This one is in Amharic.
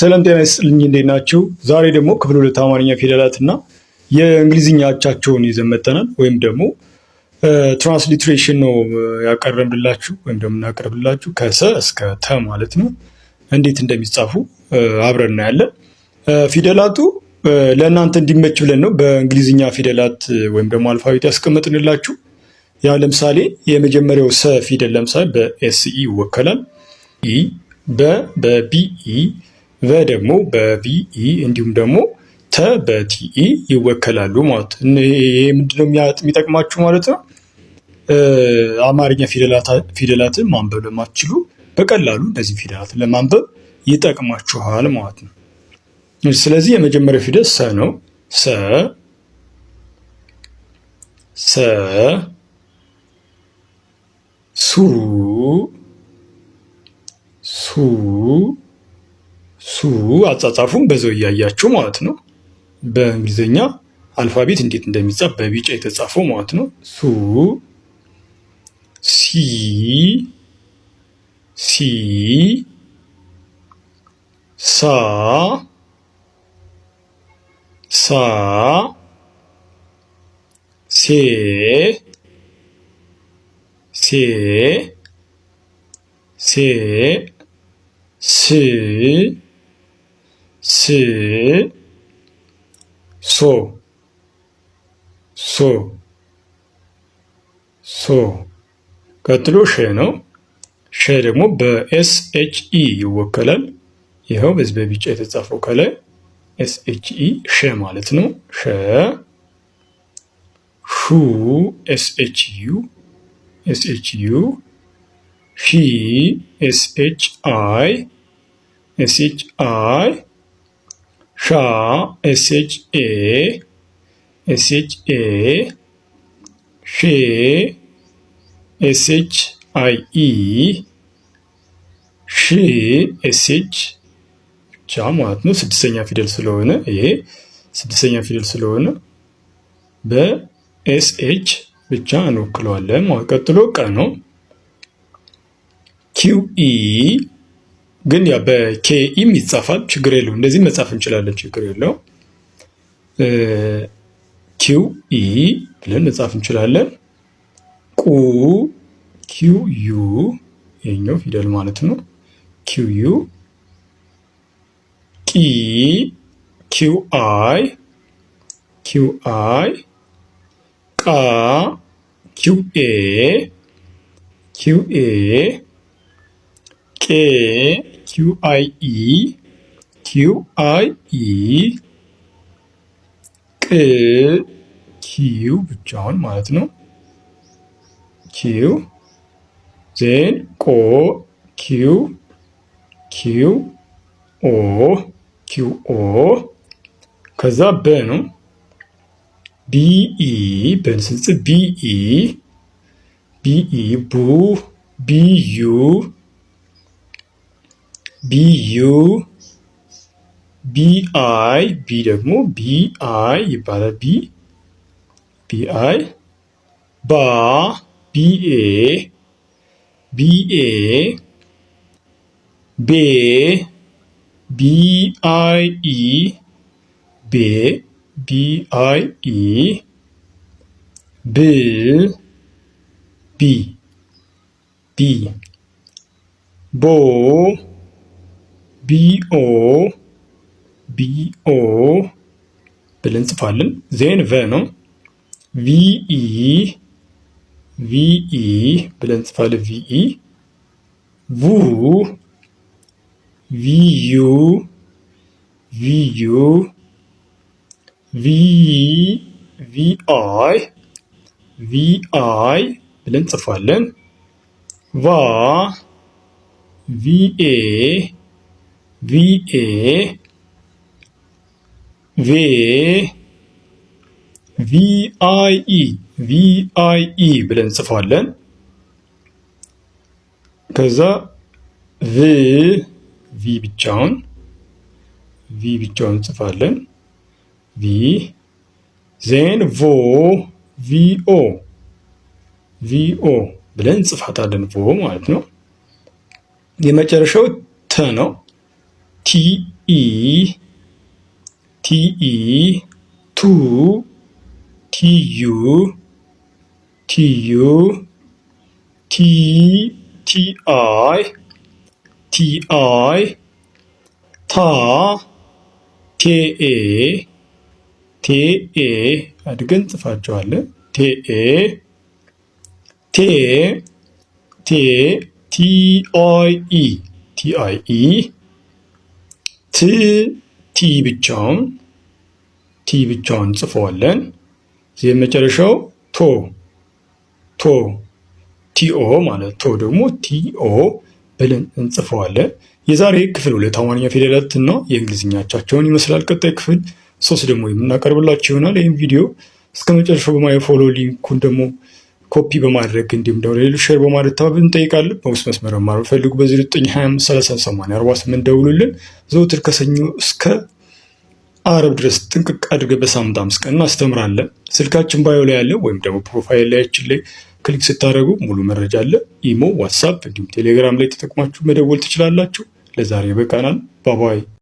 ሰላም ጤና ይስጥልኝ፣ እንዴት ናችሁ? ዛሬ ደግሞ ክፍል 2 አማርኛ ፊደላትና የእንግሊዝኛ አቻቸውን ይዘን መጥተናል። ወይም ደግሞ ትራንስሊትሬሽን ነው ያቀረብላችሁ ወይም ደግሞ እናቀርብላችሁ ከሰ እስከ ተ ማለት ነው። እንዴት እንደሚጻፉ አብረን እናያለን። ፊደላቱ ለእናንተ እንዲመች ብለን ነው በእንግሊዝኛ ፊደላት ወይም ደግሞ አልፋቤት ያስቀመጥንላችሁ። ያው ለምሳሌ የመጀመሪያው ሰ ፊደል ለምሳሌ በኤስኢ ይወከላል። ኢ በቢኢ ቨ ደግሞ በቪኢ እንዲሁም ደግሞ ተ በቲኢ ይወከላሉ ማለት ነው። ይሄ ምንድነው የሚጠቅማችሁ ማለት ነው? አማርኛ ፊደላትን ማንበብ ለማትችሉ በቀላሉ እነዚህ ፊደላትን ለማንበብ ይጠቅማችኋል ማለት ነው። ስለዚህ የመጀመሪያው ፊደል ሰ ነው። ሰ ሱ አጻጻፉን በዛው እያያችሁ ማለት ነው። በእንግሊዝኛ አልፋቤት እንዴት እንደሚጻፍ በቢጫ የተጻፈው ማለት ነው። ሱ ሲ ሳ ሴ ሶ ቀጥሎ ሸ ነው። ሸ ደግሞ በኤስኤችኢ ይወከላል። ይኸው በዚህ በቢጫ የተጻፈው ከላይ ኤስኤችኢ ሸ ማለት ነው። ሸ ሹ ኤስኤችዩ ሺ ኤስኤችአይ ሻ ኤስኤችኤ ሼ ኤስኤችአይኢ ሺ ኤስኤች ብቻ ማለት ነው። ስድስተኛ ፊደል ስለሆነ ይሄ ስድስተኛ ፊደል ስለሆነ በኤስኤች ብቻ እንወክለዋለን። ቀጥሎ ቀ ነው። ኪውኢ ግን ያ በኬኢም ይጻፋል፣ ችግር የለው። እንደዚህ መጻፍ እንችላለን፣ ችግር የለው። ኪውኢ ብለን መጻፍ እንችላለን። ቁ ኪውዩ ይሄኛው ፊደል ማለት ነው። ኪውዩ ቂ ኪውአይ ቃ ኪውኤ ቄ ኪውአይኢ ቅ ኪው ብቻውን ማለት ነው። ኪው ዜን ቆ ኪው ኦ ከዛ በ ነው። ቢኢ በን ስንጽፍ ቢኢ ቡ ቢዩ ቢአይ ቢ ደግሞ ቢአይ ይባላል። ቢአይ ባ ቢኤ ቤ ቢአይኢ ብ ቦ ቢኦ ብለን እንጽፋለን። ዜን ቨ ነው። ቪኢ ብለን እንጽፋለን። ቪ ቪአይ ብለን እንጽፋለን። ቫ ቪኤ ቪአይኢ ብለን እንጽፋለን። ከዛ ቪ ብቻውን እንጽፋለን። ዜን ቪኦ ብለን እንጽፋታለን። ቮ ማለት ነው። የመጨረሻው ተ ነው። ቲኢ ቱ ቴኤ አድርገን ጽፋቸዋለን። ቲአይኢ ቲ ብቻውን ጽፈዋለን። እዚህ መጨረሻው ቲኦ ማለት ቶ ደግሞ ቲኦ ብለን እንጽፈዋለን። የዛሬ ክፍል 2 አማርኛ ፊደላት እና የእንግሊዝኛ አቻቸውን ይመስላል። ቀጣይ ክፍል 3 ደግሞ የምናቀርብላችሁ ይሆናል። ይህም ቪዲዮ እስከ መጨረሻው በማየት ፎሎ ሊንኩን ደግሞ ኮፒ በማድረግ እንዲሁም ደግሞ ሌሎች ሼር በማድረግ ተባብረን እንጠይቃለን። በውስጥ መስመር መማር ፈልጉ በ0925308048 ደውሉልን። ዘውትር ከሰኞ እስከ አረብ ድረስ ጥንቅቅ አድርገን በሳምንት 5 ቀን እናስተምራለን። ስልካችን ባዮ ላይ ያለ ወይም ደግሞ ፕሮፋይል ላያችን ላይ ክሊክ ስታደርጉ ሙሉ መረጃ አለ። ኢሞ፣ ዋትሳፕ እንዲሁም ቴሌግራም ላይ ተጠቅማችሁ መደወል ትችላላችሁ። ለዛሬ በቃናል። ባባይ